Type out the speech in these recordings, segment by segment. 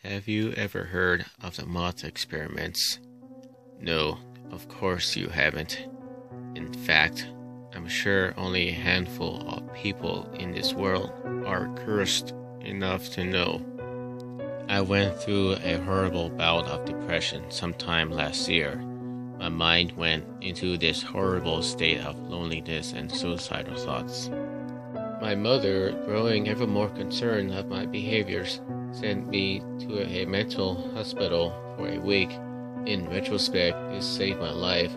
Have you ever heard of the moth experiments? No, of course you haven't. In fact, I'm sure only a handful of people in this world are cursed enough to know. I went through a horrible bout of depression sometime last year. My mind went into this horrible state of loneliness and suicidal thoughts. My mother, growing ever more concerned of my behaviors, sent me to a mental hospital for a week. In retrospect, it saved my life,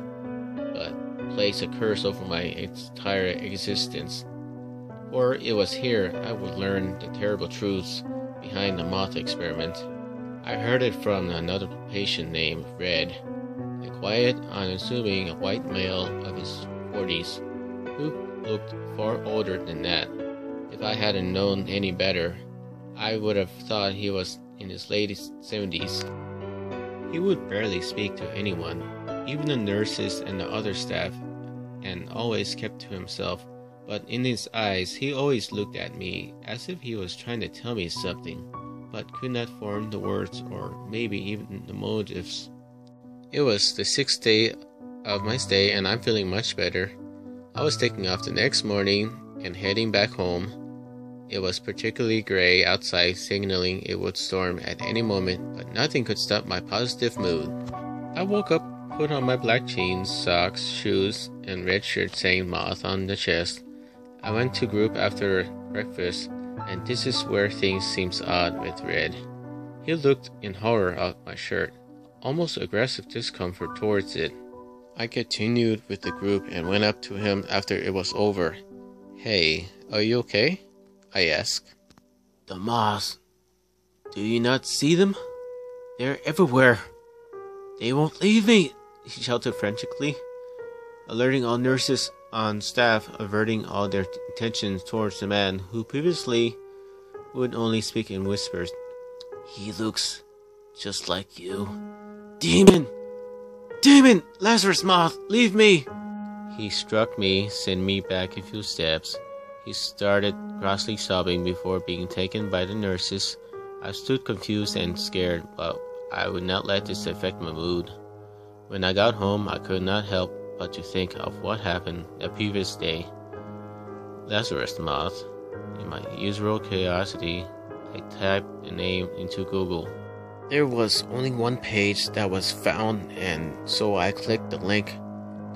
but placed a curse over my entire existence. For it was here I would learn the terrible truths behind the moth experiment. I heard it from another patient named Red, a quiet, unassuming white male of his 40s, who looked far older than that. If I hadn't known any better, I would have thought he was in his late 70s. He would barely speak to anyone, even the nurses and the other staff, and always kept to himself, but in his eyes he always looked at me as if he was trying to tell me something, but could not form the words or maybe even the motives. It was the 6th day of my stay and I'm feeling much better. I was taking off the next morning and heading back home. It was particularly gray outside, signaling it would storm at any moment, but nothing could stop my positive mood. I woke up, put on my black jeans, socks, shoes, and red shirt saying Moth on the chest. I went to group after breakfast, and this is where things seems odd with Red. He looked in horror at my shirt, almost aggressive discomfort towards it. I continued with the group and went up to him after it was over. "Hey, are you okay?" I asked. "The moths. Do you not see them? They're everywhere. They won't leave me," he shouted frantically, alerting all nurses on staff, averting all their attention towards the man who previously would only speak in whispers. "He looks just like you. Demon! Demon! Lazarus Moth, leave me!" He struck me, sent me back a few steps. He started grossly sobbing before being taken by the nurses. I stood confused and scared, but I would not let this affect my mood. When I got home, I could not help but to think of what happened the previous day. Lazarus Moth. In my usual curiosity, I typed the name into Google. There was only one page that was found, and so I clicked the link.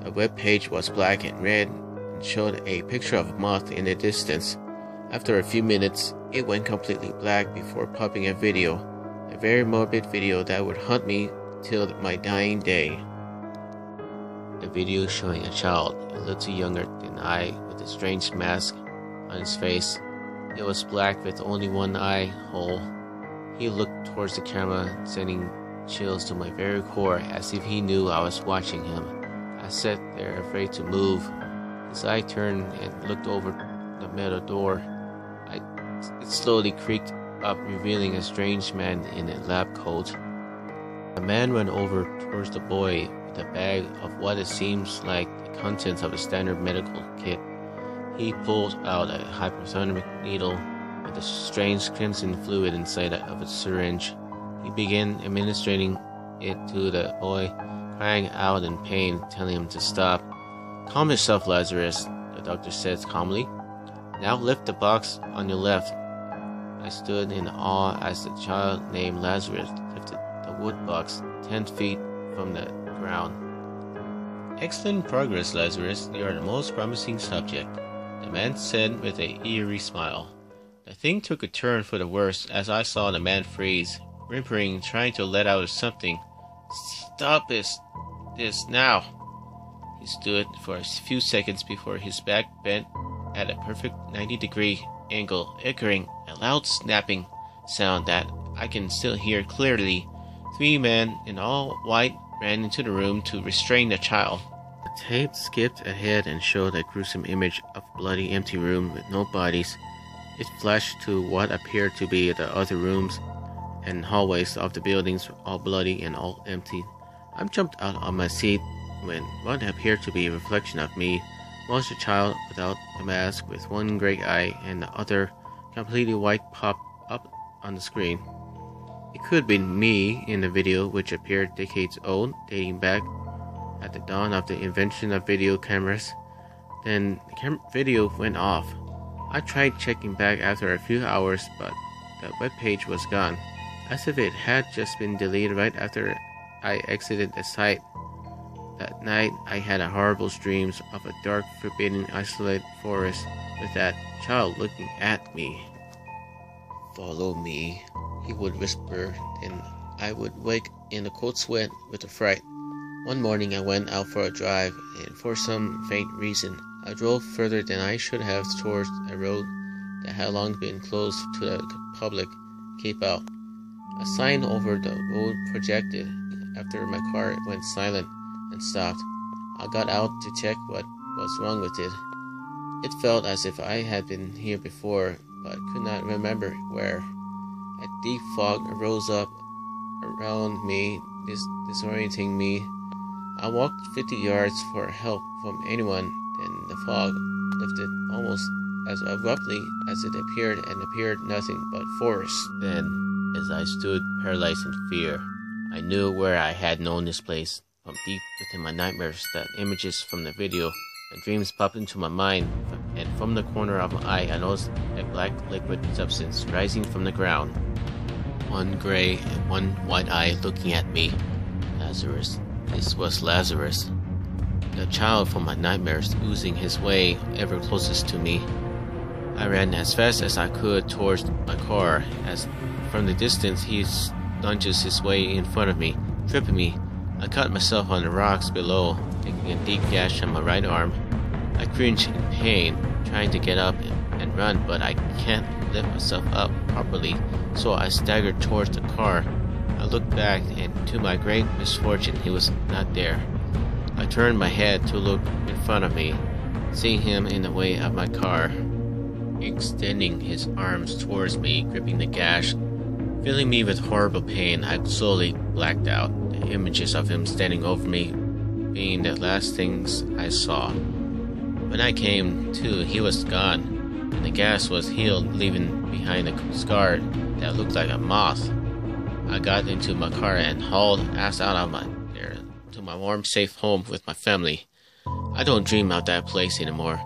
The web page was black and red and showed a picture of a moth in the distance. After a few minutes, it went completely black before popping a video, a very morbid video that would haunt me till my dying day. The video showing a child, a little younger than I, with a strange mask on his face. It was black with only one eye hole. He looked towards the camera, sending chills to my very core as if he knew I was watching him. I sat there afraid to move. His eye turned and looked over the metal door. It slowly creaked up, revealing a strange man in a lab coat. The man went over towards the boy with a bag of what it seems like the contents of a standard medical kit. He pulled out a hypodermic needle with a strange crimson fluid inside of a syringe. He began administering it to the boy, crying out in pain, telling him to stop. "Calm yourself, Lazarus," the doctor said calmly. "Now lift the box on your left." I stood in awe as the child named Lazarus lifted the wood box 10 feet from the ground. "Excellent progress, Lazarus. You are the most promising subject," the man said with an eerie smile. The thing took a turn for the worse as I saw the man freeze, whimpering, trying to let out something. "Stop this now." He stood for a few seconds before his back bent at a perfect 90-degree angle, echoing a loud snapping sound that I can still hear clearly. 3 men in all white ran into the room to restrain the child. The tape skipped ahead and showed a gruesome image of a bloody empty room with no bodies. It flashed to what appeared to be the other rooms and hallways of the buildings, all bloody and all empty. I jumped out of my seat when what appeared to be a reflection of me was a child without the mask, with one gray eye and the other completely white, popped up on the screen. It could be me in the video, which appeared decades old, dating back at the dawn of the invention of video cameras. Then the video went off. I tried checking back after a few hours, but the webpage was gone, as if it had just been deleted right after I exited the site. That night, I had horrible dreams of a dark, forbidding, isolated forest with that child looking at me. "Follow me," he would whisper, and I would wake in a cold sweat with a fright. One morning I went out for a drive, and for some faint reason, I drove further than I should have towards a road that had long been closed to the public. Keep out. A sign over the road projected after my car went silent and stopped. I got out to check what was wrong with it. It felt as if I had been here before, but could not remember where. A deep fog rose up around me, disorienting me. I walked 50 yards for help from anyone, then the fog lifted almost as abruptly as it appeared, and appeared nothing but forest. Then, as I stood paralyzed in fear, I knew where I had known this place. From deep within my nightmares, the images from the video and dreams popped into my mind, and from the corner of my eye I noticed a black liquid substance rising from the ground. One gray and one white eye looking at me. Lazarus. This was Lazarus, the child from my nightmares, oozing his way ever closest to me. I ran as fast as I could towards my car, as from the distance he lunges his way in front of me, tripping me. I caught myself on the rocks below, taking a deep gash on my right arm. I cringed in pain, trying to get up and run, but I can't lift myself up properly, so I staggered towards the car. I looked back, and to my great misfortune, he was not there. I turned my head to look in front of me, seeing him in the way of my car, extending his arms towards me, gripping the gash. Filling me with horrible pain, I slowly blacked out, the images of him standing over me being the last things I saw. When I came to, he was gone, and the gash was healed, leaving behind a scar that looked like a moth. I got into my car and hauled ass out of there to my warm, safe home with my family. I don't dream of that place anymore,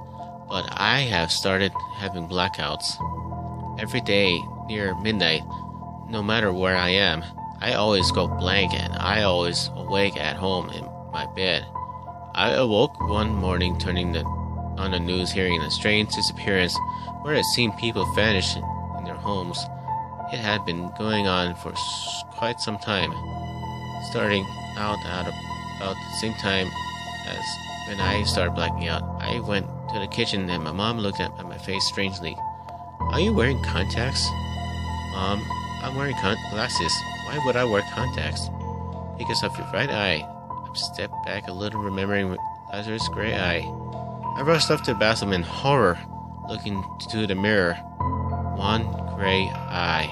but I have started having blackouts. Every day near midnight, no matter where I am, I always go blank, and I always awake at home in my bed. I awoke one morning turning on the news, hearing a strange disappearance where it seemed people vanished in their homes. It had been going on for quite some time, starting out at about the same time as when I started blacking out. I went to the kitchen, and my mom looked at my face strangely. "Are you wearing contacts?" "Mom, I'm wearing glasses. Why would I wear contacts?" "Because of your right eye." I stepped back a little, remembering Lazarus' gray eye. I rushed up to the bathroom in horror, looking to the mirror. One gray eye.